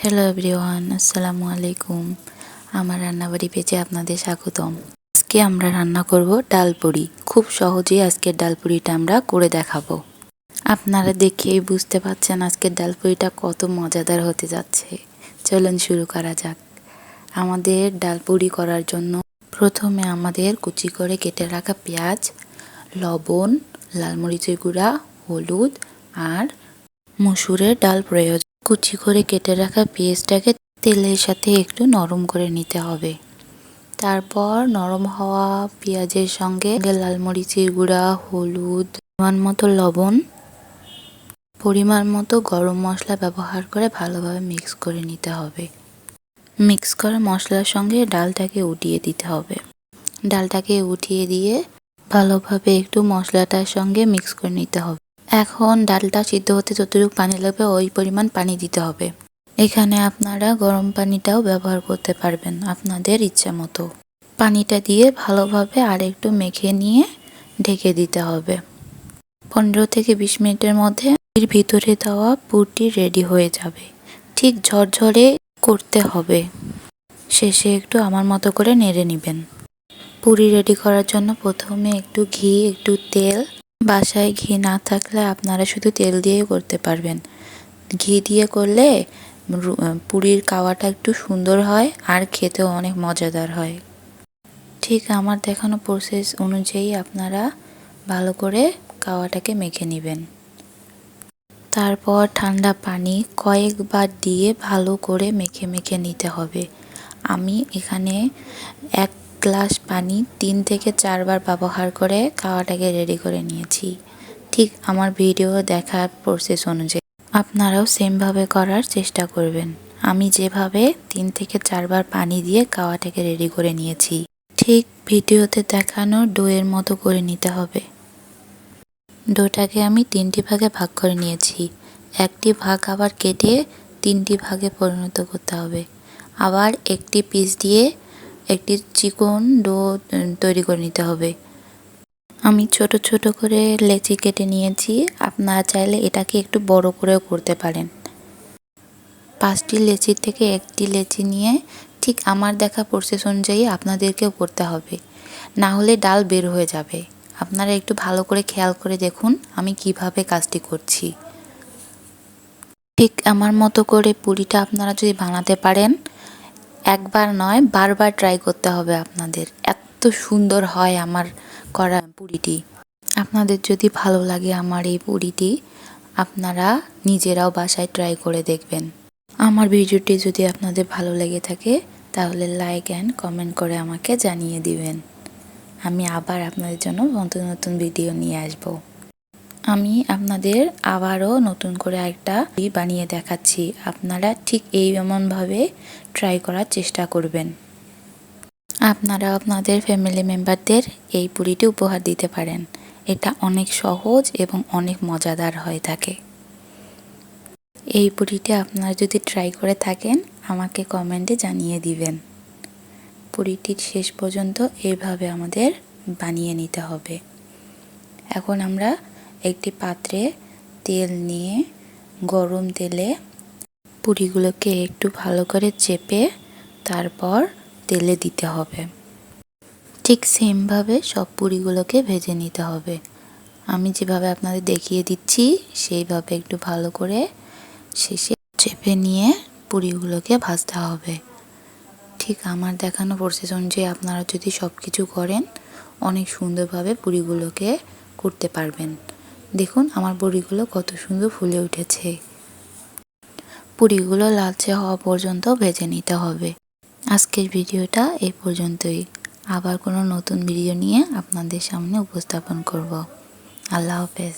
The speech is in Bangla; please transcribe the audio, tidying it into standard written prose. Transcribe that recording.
হ্যালো এভরিওয়ান, আসসালামু আলাইকুম। আমার রান্নাবাড়ি পেজে আপনাদের স্বাগতম। আজকে আমরা রান্না করব ডাল পুরি। খুব সহজেই আজকের ডাল পুরিটা আমরা করে দেখাবো। আপনারা দেখেই বুঝতে পারছেন আজকের ডাল পুরিটা কত মজাদার হতে যাচ্ছে। চলুন শুরু করা যাক। আমাদের ডাল পুরি করার জন্য প্রথমে আমাদের কুচি করে কেটে রাখা পেঁয়াজ, লবণ, লাল মরিচের গুঁড়া, হলুদ আর মসুরের ডাল প্রয়োজন। কুচি করে কেটে রাখা পেঁয়াজটাকে তেলের সাথে একটু নরম করে নিতে হবে। তারপর নরম হওয়া পেঁয়াজের সঙ্গে লাল মরিচের গুঁড়া, হলুদ, পরিমাণ মতো লবণ, পরিমাণ মতো গরম মশলা ব্যবহার করে ভালোভাবে মিক্স করে নিতে হবে। মিক্স করা মশলার সঙ্গে ডালটাকে উঠিয়ে দিতে হবে। ডালটাকে উঠিয়ে দিয়ে ভালোভাবে একটু মশলাটার সঙ্গে মিক্স করে নিতে হবে। এখন ডালটা সিদ্ধ হতে যতটুকু পানি লাগবে ওই পরিমাণ পানি দিতে হবে। এখানে আপনারা গরম পানিটাও ব্যবহার করতে পারবেন আপনাদের ইচ্ছা মতো। পানিটা দিয়ে ভালোভাবে আর একটু মেখে নিয়ে ঢেকে দিতে হবে। 15 থেকে 20 মিনিটের মধ্যে এর ভিতরে দেওয়া পুরটি রেডি হয়ে যাবে। ঠিক ঝরঝরে করতে হবে। শেষে একটু আমার মতো করে নেড়ে নেবেন। পুরি রেডি করার জন্য প্রথমে একটু ঘি, একটু তেল, বাসায় ঘি না থাকলে আপনারা শুধু তেল দিয়েই করতে পারবেন। ঘি দিয়ে করলে পুরির কাওয়াটা একটু সুন্দর হয় আর খেতেও অনেক মজাদার হয়। ঠিক আমার দেখানো প্রসেস অনুযায়ী আপনারা ভালো করে কাওয়াটাকে মেখে নেবেন। তারপর ঠান্ডা পানি কয়েকবার দিয়ে ভালো করে মেখে মেখে নিতে হবে। আমি এখানে 1 গ্লাস পানি 3 থেকে 4 বার ব্যবহার করে কাওয়াটাকে রেডি করে নিয়েছি। ঠিক আমার ভিডিও দেখার প্রসেস অনুযায়ী আপনারাও সেমভাবে করার চেষ্টা করবেন। আমি যেভাবে 3 থেকে 4 বার পানি দিয়ে কাওয়াটাকে রেডি করে নিয়েছি ঠিক ভিডিওতে দেখানো ডোয়ের মতো করে নিতে হবে। ডোটাকে আমি 3টি ভাগে ভাগ করে নিয়েছি। একটি ভাগ আবার কেটে 3টি ভাগে পরিণত করতে হবে। আবার একটি পিস দিয়ে একটি চিকন ডো তৈরি করে নিতে হবে। আমি ছোট ছোট করে লেচি কেটে নিয়েছি। আপনারা চাইলে এটাকে একটু বড় করেও করতে পারেন। 5টি লেচির থেকে একটি লেচি নিয়ে ঠিক আমার দেখা প্রসেস অনুযায়ী আপনাদেরকেও করতে হবে, না হলে ডাল বের হয়ে যাবে। আপনারা একটু ভালো করে খেয়াল করে দেখুন আমি কিভাবে কাজটি করছি। ঠিক আমার মতো করে পুরিটা আপনারা যদি বানাতে পারেন, একবার নয় বারবার ট্রাই করতে হবে আপনাদের। এত সুন্দর হয় আমার করা পুরিটি। আপনাদের যদি ভালো লাগে আমার এই পুরিটি, আপনারা নিজেরাও বাসায় ট্রাই করে দেখবেন। আমার ভিডিওটি যদি আপনাদের ভালো লেগে থাকে তাহলে লাইক অ্যান্ড কমেন্ট করে আমাকে জানিয়ে দিবেন। আমি আবার আপনাদের জন্য নতুন নতুন ভিডিও নিয়ে আসব। আমি আপনাদের আবারও নতুন করে একটা বানিয়ে দেখাচ্ছি। আপনারা ঠিক এমনভাবে ট্রাই করার চেষ্টা করবেন। আপনারা আপনাদের ফ্যামিলি মেম্বারদের এই পুরিটি উপহার দিতে পারেন। এটা অনেক সহজ এবং অনেক মজাদার হয়ে থাকে। এই পুরিটি আপনারা যদি ট্রাই করে থাকেন আমাকে কমেন্টে জানিয়ে দিবেন। পুরিটির শেষ পর্যন্ত এইভাবে আমাদের বানিয়ে নিতে হবে। এখন আমরা একটি পাত্রে তেল নিয়ে গরম তেলে পুরিগুলোকে একটু ভালো করে চেপে তারপর তেলে দিতে হবে। ঠিক সেমভাবে সব পুরিগুলোকে ভেজে নিতে হবে। আমি যেভাবে আপনাদের দেখিয়ে দিচ্ছি সেইভাবে একটু ভালো করে শেষে চেপে নিয়ে পুরিগুলোকে ভাজতে হবে। ঠিক আমার দেখানো প্রসেস অনুযায়ী আপনারা যদি সব কিছু করেন অনেক সুন্দরভাবে পুরিগুলোকে করতে পারবেন। দেখুন আমার পুরিগুলো কত সুন্দর ফুলে উঠেছে। পুরিগুলো লালচে হওয়া পর্যন্ত ভেজে নিতে হবে। আজকের ভিডিওটা এই পর্যন্তই। আবার কোনো নতুন ভিডিও নিয়ে আপনাদের সামনে উপস্থাপন করব। আল্লাহ হাফেজ।